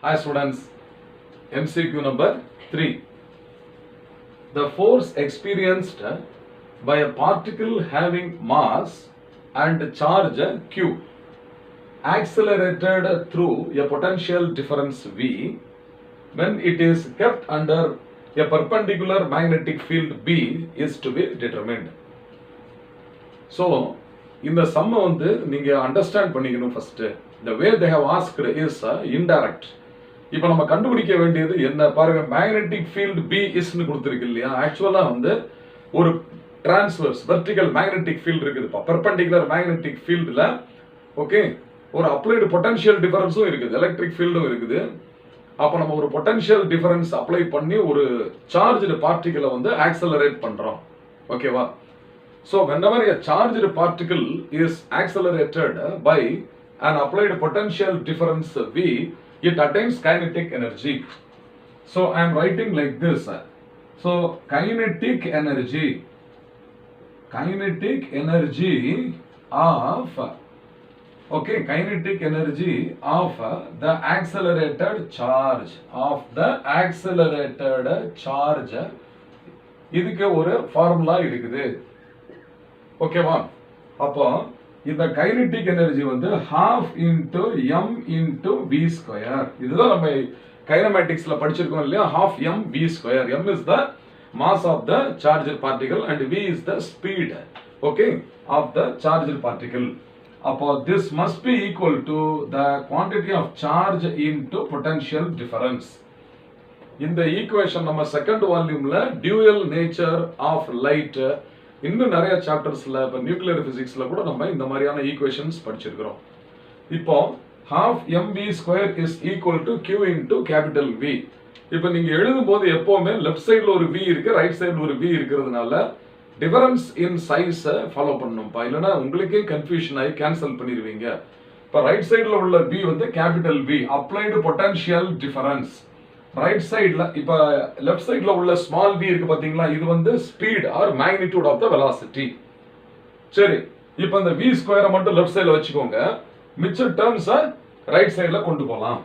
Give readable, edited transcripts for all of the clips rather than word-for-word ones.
Hi students, MCQ number 3. The force experienced by a particle having mass and charge Q accelerated through a potential difference V when it is kept under a perpendicular magnetic field B is to be determined. So, இந்த sum வந்து நீங்க understand பண்ணிக்கணும் first. The way they have asked is indirect. இப்போ நம்ம கண்டுபிடிக்க வேண்டியது என்ன பாருங்க, மேக்னெட்டிக் ஃபீல்ட் B இஸ்னு கொடுத்திருக்கு இல்லையா. ஆக்சுவலா வந்து ஒரு டிரான்ஸ்வர்ஸ் வெர்டிகல் மேக்னெட்டிக் ஃபீல்ட் இருக்குது. பெர்பெண்டிகுலர் மேக்னெட்டிக் ஃபீல்ட்ல ஓகே ஒரு அப்ளைடு பொட்டன்ஷியல் டிஃபரன்ஸும் இருக்குது, எலக்ட்ரிக் ஃபீல்டும் இருக்குது. அப்போ நம்ம ஒரு பொட்டன்ஷியல் டிஃபரன்ஸ் அப்ளை பண்ணி ஒரு சார்ஜ்டு பார்ட்டிகிளை வந்து ஆக்சலரேட் பண்றோம். ஓகேவா? So whenever a charged particle is accelerated by an applied potential difference V, it attains kinetic energy. So I am writing like this. So kinetic energy of the accelerated charge இதுக்கு ஒரு formula இருக்குது. ஓகேவா? அப்போ இந்த kinetic energy வந்து half into m into v square. இதுதான் நம்ம கைனமேட்டிக்ஸ்ல படிச்சிருக்கோம் இல்லையா. half m v square. m is the mass of the charged particle and v is the speed, okay, of the charged particle. அப்போ this must be equal to the quantity of charge into potential difference. இந்த equation நம்ம second வால்யூம்ல dual nature of light இன்னும் நிறைய சாப்டர்ஸ்ல இப்போ nuclear பிசிக்ஸ்ல கூட நம்ம இந்த மாதிரியான ஈக்குவேஷன்ஸ் படிச்சிருக்கிறோம். இப்போ half mv square is equal to q into capital V. இப்போ நீங்க எழுதும் போது எப்பவுமே லெஃப்ட் சைடுல ஒரு v இருக்கு, ரைட் சைடுல ஒரு v இருக்கிறதுனால டிஃபரன்ஸ் இன் சைஸ் ஃபாலோ பண்ணணும்ப்பா. இல்லைன்னா உங்களுக்கே கன்ஃபியூஷன் ஆகி கேன்சல் பண்ணிடுவீங்க. இப்போ ரைட் சைடுல உள்ள v வந்து capital V, applied potential difference. Right சைடுல இப்ப லெஃப்ட் சைடுல உள்ள ஸ்மால் v இருக்கு பாத்தீங்களா, இது வந்து speed or magnitude of the velocity. சரி, இப்போ இந்த v ஸ்கொயரை மட்டும் லெஃப்ட் சைடுல வச்சுக்கோங்க, மிச்ச டேர்ம்ஸை ரைட் சைடுல கொண்டு போகலாம்.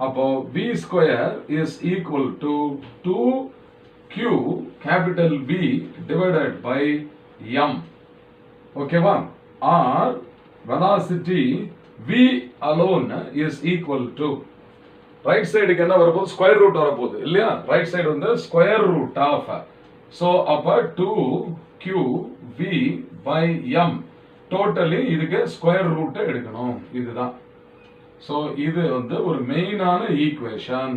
அப்போ v square is equal to 2q capital V divided by m. ஓகேவா? Or velocity v alone is equal to right சைடுக்கு என்ன வரப்போகுது, ஸ்கொயர் ரூட் வரப்போகுது இல்லையா. ரைட் சைடு வந்து ஸ்கொயர் ரூட் ஆஃப், ஸோ அப்போ 2qv by m டோட்டலி இதுக்கு square root எடுக்கணும். இதுதான். ஸோ இது வந்து ஒரு மெயினான equation.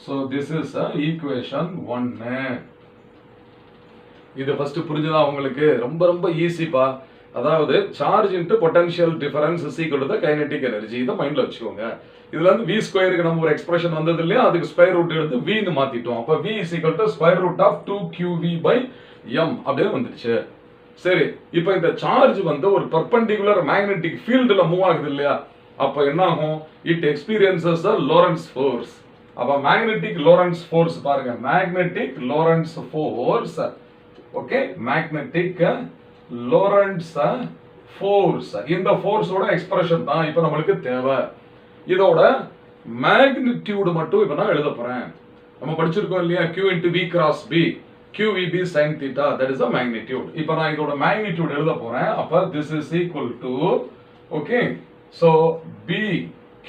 So this is equation 1. இது ஃபர்ஸ்ட் புரிஞ்சுதா உங்களுக்கு? ரொம்ப ரொம்ப ஈஸிப்பா. அதாவது charge into potential difference is equal to the kinetic energy. இதை மைண்ட்ல வச்சுக்கோங்க. இதுல இருந்து v ஸ்கொயருக்கு நம்ம ஒரு எக்ஸ்பிரஷன் வந்தது இல்லையா, அதுக்கு ஸ்கொயர் ரூட் எடுத்து v ன்னு மாத்திட்டோம். அப்ப v is equal to square root of 2qv by m அப்படியே வந்துருச்சு. சரி, இப்போ இந்த சார்ஜ் வந்து ஒரு பெர்பெண்டிகுலர் மேக்னெட்டிக் ஃபீல்ட்ல மூவ் ஆகுது இல்லையா. அப்ப என்ன ஆகும், it experiences a Lorentz force. அப்ப மேக்னெட்டிக் லோரன்ஸ் ஃபோர்ஸ் பாருங்க, magnetic Lawrence force. Okay, magnetic Lawrence force. இந்த ஃபோர்ஸோட எக்ஸ்பிரஷன் தான் இப்போ நம்மளுக்கு தேவை. இதோட மேக்னிடியூட் மட்டும் இப்ப நான் எழுத போறேன். நம்ம படிச்சிருக்கோம் இல்லையா, q into v cross b, qvb sin theta, that is the magnitude. இப்போ நான் இதோட மேக்னிடியூட் எழுத போறேன். அப்ப this is equal to, okay, so b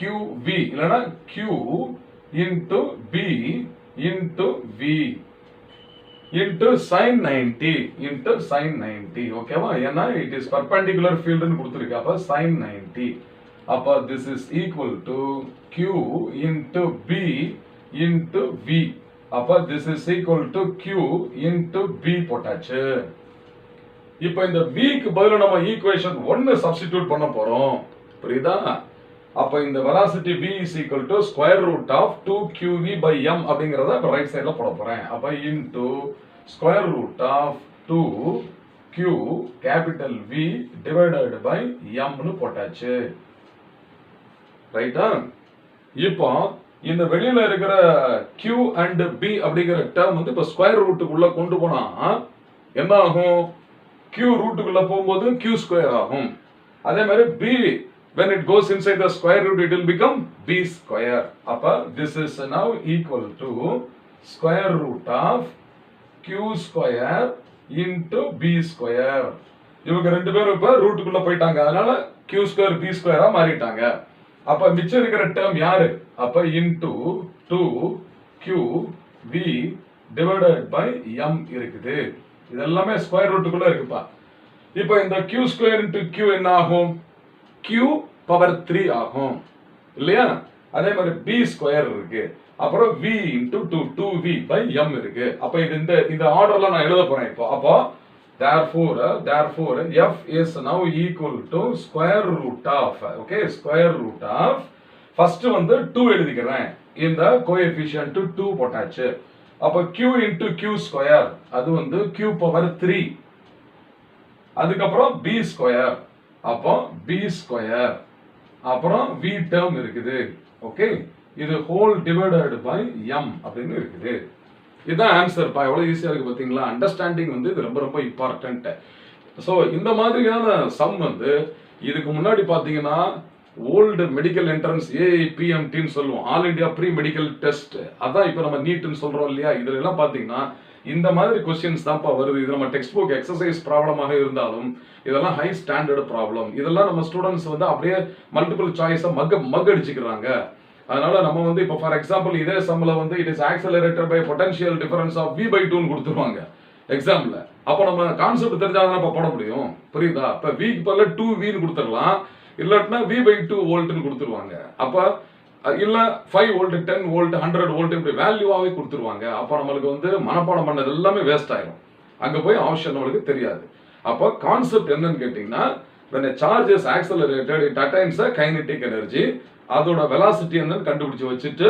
qv இல்லனா q into b into v into sin 90 ஓகேவா? ஏன்னா it is perpendicular field ன்னு கொடுத்திருக்கு. அப்ப sin 90. அப்ப this is equal to q into b into v. அப்ப this is equal to q into b போட்டாச்சு. இப்போ இந்த v க்கு பதிலா நம்ம ஈக்குவேஷன் 1 சப்ஸ்டிட்யூட் பண்ண போறோம். புரியுதா? அப்ப இந்த velocity v is equal to square root of 2qv by m அப்படிங்கறத இப்ப ரைட் சைடுல போட போறேன். அப்ப into square root of 2q capital V divided by m ன்னு போட்டாச்சு. ரைட்டா? இப்போ இந்த வெளியில இருக்கிற q and b அப்படிங்கிற டேர்ம் வந்து இப்ப ஸ்கொயர் ரூட்டுக்குள்ள கொண்டு போனா என்ன ஆகும், q ரூட்டுக்குள்ள போகும்போது q ஸ்கொயர் ஆகும். அதே மாதிரி b when it goes inside the square root, it will become b square. அப்ப this is now equal to square root of q square into b square. இவங்க ரெண்டு பேரும் இப்ப ரூட்டுக்குள்ள போயிட்டாங்க, அதனால q square b square ஆ மாறிட்டாங்க. அப்ப மிச்சம் இருக்கிற டேர்ம் யாரு? அப்ப into 2q v divided by m இருக்குது. இதெல்லாமே ஸ்கொயர் ரூட்டுக்குள்ள இருக்குப்பா. இப்போ இந்த q square into q என்ன ஆகும்? q power 3 ஆகும் இல்லையா? அதே மாதிரி b ஸ்கொயர் இருக்கு, அப்புறம் v into 2v by m இருக்கு. அப்ப இது இந்த ஆர்டர்ல நான் எழுத போறேன் இப்போ. அப்போ therefore f is now equal to square root of, okay, square root of, first வந்து 2 எழுதிக்கிறேன், இந்த கோஎஃபிஷியன்ட் 2 போட்டாச்சு. அப்ப q into q ஸ்கொயர் அது வந்து q பவர் 3, அதுக்கப்புறம் b ஸ்கொயர், அப்போ b ஸ்கொயர், அப்புறம் v டேர்ம் இருக்குது. ஓகே, இது ஹோல் டிவைடட் பை m அப்படின்னு இருக்குது. இதுதான் ஆன்சர் பா. எவ்வளவு ஈஸியா இருக்கு பாத்தீங்களா? அண்டர்ஸ்டாண்டிங் வந்து இது ரொம்ப ரொம்ப இம்பார்ட்டன்ட். ஸோ இந்த மாதிரியான சம் வந்து இதுக்கு முன்னாடி பாத்தீங்கன்னா ஓல்டு மெடிக்கல் என்ட்ரன்ஸ் ஏஐபிஎம்டின்னு சொல்லுவோம், all India pre medical test, அதான் இப்போ நம்ம நீட்னு சொல்றோம் இல்லையா? இதுல எல்லாம் பாத்தீங்கன்னா இந்த மாதிரி கொஸ்டின்ஸ் தான்ப்பா வருது. இது நம்ம டெக்ஸ்ட் புக் எக்ஸசைஸ் ப்ராப்ளமாக இருந்தாலும் இதெல்லாம் ஹை ஸ்டாண்டர்ட் ப்ராப்ளம். இதெல்லாம் நம்ம ஸ்டூடெண்ட்ஸ் வந்து அப்படியே மல்டிபிள் சாய்ஸை மக் அடிச்சுக்கிறாங்க. அதனால நம்ம வந்து இப்போ ஃபார் எக்ஸாம்பிள் இதே சம்ல வந்து it is accelerated by potential difference of v/2 ன்னு கொடுத்துருவாங்க எக்ஸாம்ல. அப்போ நம்ம கான்செப்ட் தெரிஞ்சாதான் நம்ம போட முடியும், புரியுதா? இப்போ v க்கு பதிலா 2v ன்னு கொடுத்துடலாம், இல்லாட்டினா v/2 வோல்ட்னு கொடுத்துருவாங்க. அப்ப இல்ல 5 வோல்ட் 10 வோல்ட் 100 வோல்ட் இப்படி வேல்யூவாவே கொடுத்துருவாங்க. அப்ப நம்மளுக்கு வந்து மனப்பாடம் பண்ணது எல்லாமே வேஸ்ட் ஆயிடும், அங்க போய் ஆப்ஷன் நம்மளுக்கு தெரியாது. அப்ப கான்செப்ட் என்னன்னு கேட்டீங்கன்னா, when a charge is accelerated it attains a kinetic energy, அதோட வெலாசிட்டி என்னன்னு கண்டுபிடிச்சு வச்சுட்டு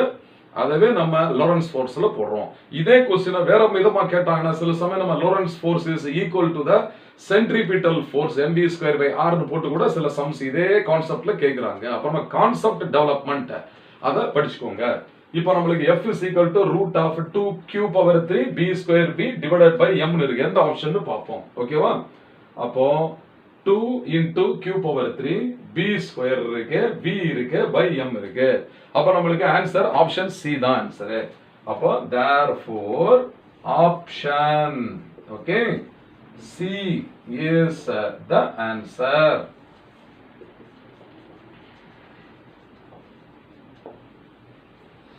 அதவே நம்ம லோரன்ஸ் ஃபோர்ஸ்ல போடுறோம். இதே क्वेश्चन வேற விதமா கேட்டாங்கன்னா சில சமயம் நம்ம Lawrence force is equal to the centripetal force mv²/r னு போட்டு கூட சில சம்ஸ் இதே கான்செப்ட்ல கேக்குறாங்க. அப்ப நம்ம கான்செப்ட் டெவலப்மென்ட் அத படிச்சுக்கோங்க. இப்போ நம்மளுக்கு f is equal to root of 2q power 3 b² b divided by m னு இருக்கு. எந்த ஆப்ஷன் பாப்போம், ஓகேவா? அப்போ 2 into q power 3 b² இருக்கு, b இருக்கு, by m இருக்கு. அப்ப நம்மளுக்கு ஆன்சர் ஆப்ஷன் C தான் ஆன்சர். அப்போ therefore option, okay, C is the answer.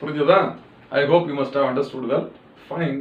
புரிஞ்சதா? I hope you must have understood well. Fine.